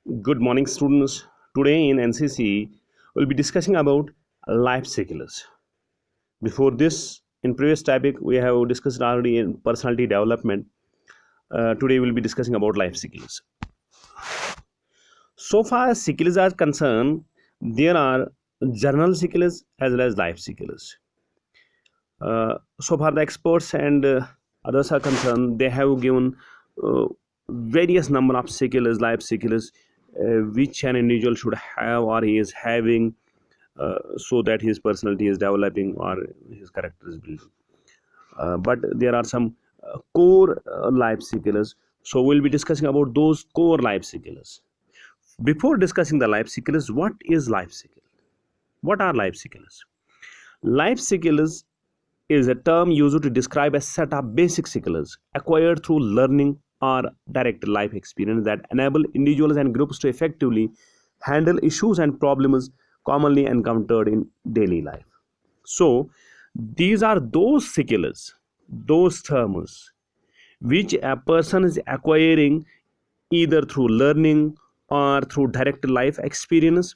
Good morning, students. Today in NCC, we'll be discussing about life cycles. Before this, in previous topic, we have discussed already in personality development. Today, we'll be discussing about life cycles. So far as cycles are concerned, there are journal cycles as well as life cycles. So far, the experts and others are concerned, they have given uh, various number of cycles, life cycles, which an individual should have or he is having, so that his personality is developing or his character is building. But there are some core life cycles. So we'll be discussing about those core life cycles. Before discussing the life cycles, what is life cycle? What are life cycles? Life cycles is a term used to describe a set of basic skills acquired through learning or direct life experience that enable individuals and groups to effectively handle issues and problems commonly encountered in daily life. So, these are those skills, those terms which a person is acquiring either through learning or through direct life experience,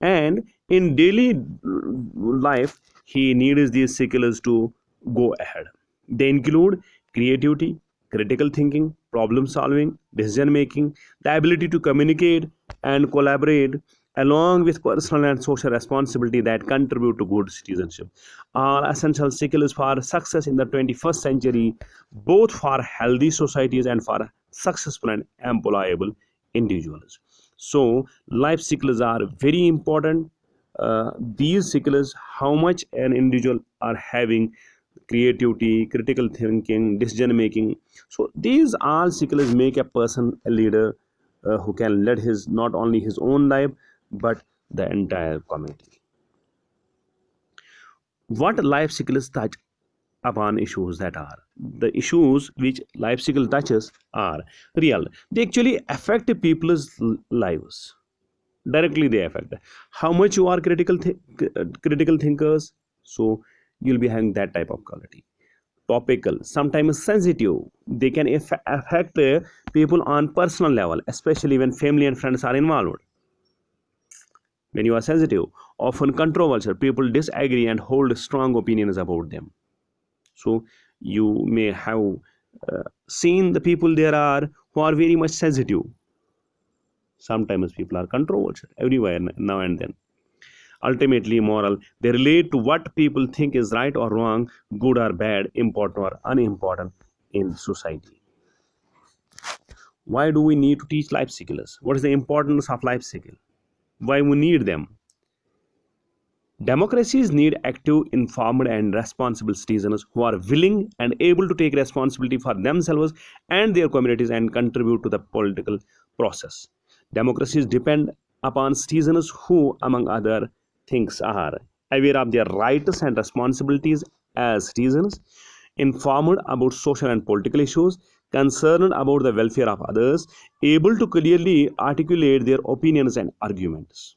and in daily life he needs these skills to go ahead. They include creativity, critical thinking, problem solving, decision making, the ability to communicate and collaborate, along with personal and social responsibility that contribute to good citizenship, are essential skills for success in the 21st century, both for healthy societies and for successful and employable individuals. So life cycles are very important. These cycles, how much an individual are having creativity, critical thinking, decision making. So these all cycles make a person a leader, who can lead his not only his own life but the entire community. What life cycles touch upon issues that are the issues which life cycle touches are real. They actually affect people's lives directly. They affect how much you are critical thinkers. So you'll be having that type of quality. Topical, sometimes sensitive, they can affect people on personal level, especially when family and friends are involved. When you are sensitive, often controversial, people disagree and hold strong opinions about them. So you may have seen the people there are who are very much sensitive. Sometimes people are controversial everywhere now and then. Ultimately moral, they relate to what people think is right or wrong, good or bad, important or unimportant in society. Why do we need to teach life skills? What is the importance of life skill? Why we need them? Democracies need active, informed, and responsible citizens who are willing and able to take responsibility for themselves and their communities and contribute to the political process. Democracies depend upon citizens who, among other things, are aware of their rights and responsibilities as citizens, informed about social and political issues, concerned about the welfare of others, able to clearly articulate their opinions and arguments.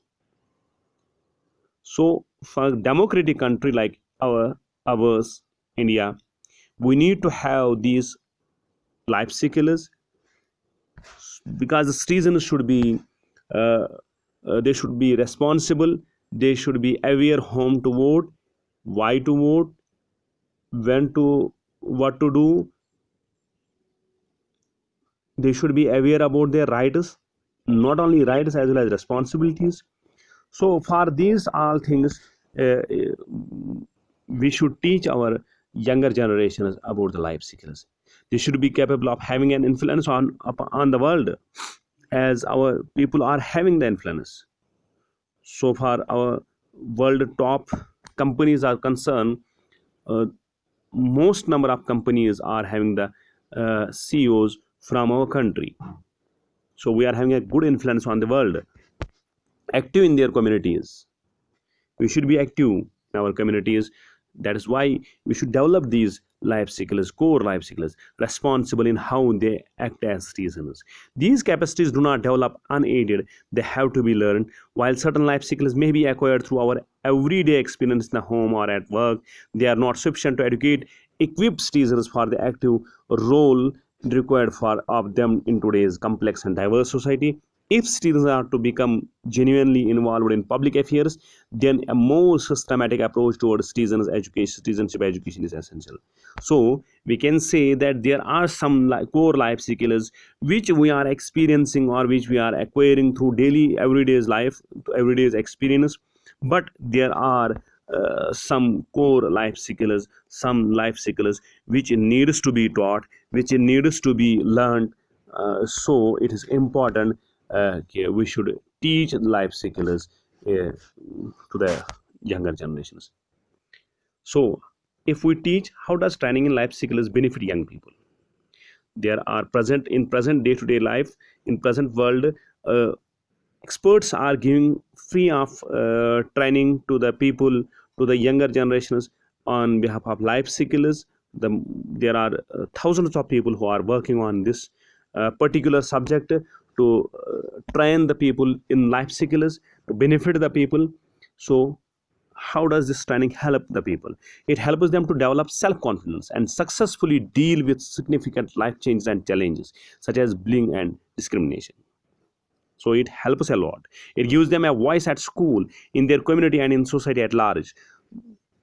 So, for a democratic country like ours, India, we need to have these life cycles, because the citizens should be uh, they should be responsible. They should be aware whom to vote, why to vote, when to what to do. They should be aware about their rights, not only rights as well as responsibilities. So for these all things, we should teach our younger generations about the life cycles. They should be capable of having an influence on the world, as our people are having the influence. So far our world top companies are concerned, uh, most number of companies are having the CEOs from our country. So we are having a good influence on the world, active in their communities. We should be active in our communities. That is why we should develop these life cycles, core life cycles, responsible in how they act as citizens. These capacities do not develop unaided, they have to be learned. While certain life cycles may be acquired through our everyday experience in the home or at work, they are not sufficient to educate equip citizens for the active role required for of them in today's complex and diverse society. If citizens are to become genuinely involved in public affairs, then a more systematic approach towards citizenship education is essential. So we can say that there are some core life skills which we are experiencing or which we are acquiring through daily everyday's life, everyday's experience. But there are some core life skills, some life skills which needs to be taught, which needs to be learned. So it is important, okay, we should teach life skills to the younger generations. So if we teach, how does training in life skills benefit young people? There are present in present day-to-day life, in present world, uh, experts are giving free of training to the people, to the younger generations, on behalf of life skills. There are thousands of people who are working on this particular subject to train the people in life skills to benefit the people. So how does this training help the people? It helps them to develop self-confidence and successfully deal with significant life changes and challenges such as bullying and discrimination. So it helps a lot. It gives them a voice at school, in their community, and in society at large.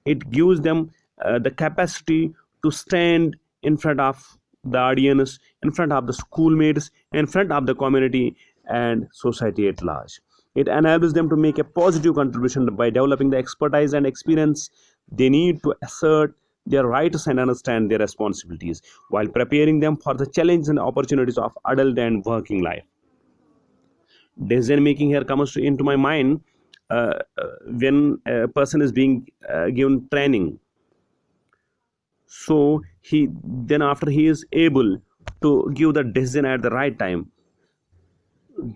It gives them the capacity to stand in front of the audience, in front of the schoolmates, in front of the community and society at large. It enables them to make a positive contribution by developing the expertise and experience they need to assert their rights and understand their responsibilities, while preparing them for the challenges and opportunities of adult and working life. Decision making here comes into my mind when a person is being given training. So he, then after he is able to give the decision at the right time,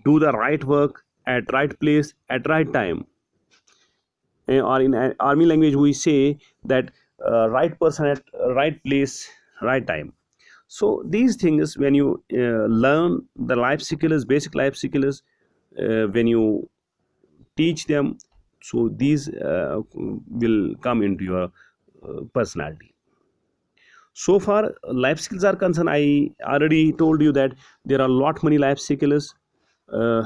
do the right work at right place at right time. Or in army language we say that right person at right place right time. So these things, when you learn the life skills, basic life skills, when you teach them, so these will come into your personality. So far life skills are concerned, I already told you that there are a lot many life skills, uh,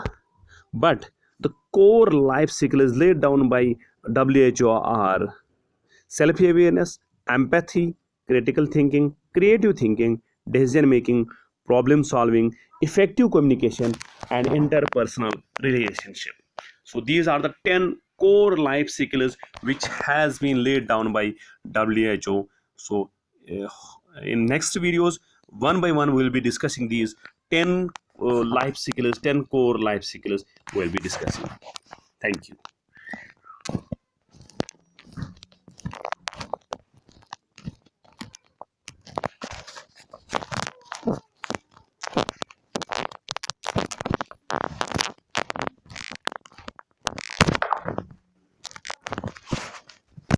but the core life skills laid down by WHO are self-awareness, empathy, critical thinking, creative thinking, decision making, problem solving, effective communication, and interpersonal relationship. So these are the 10 core life skills which has been laid down by WHO. So uh, in next videos, one by one we will be discussing these 10 life skills, 10 core life skills we will be discussing. Thank you.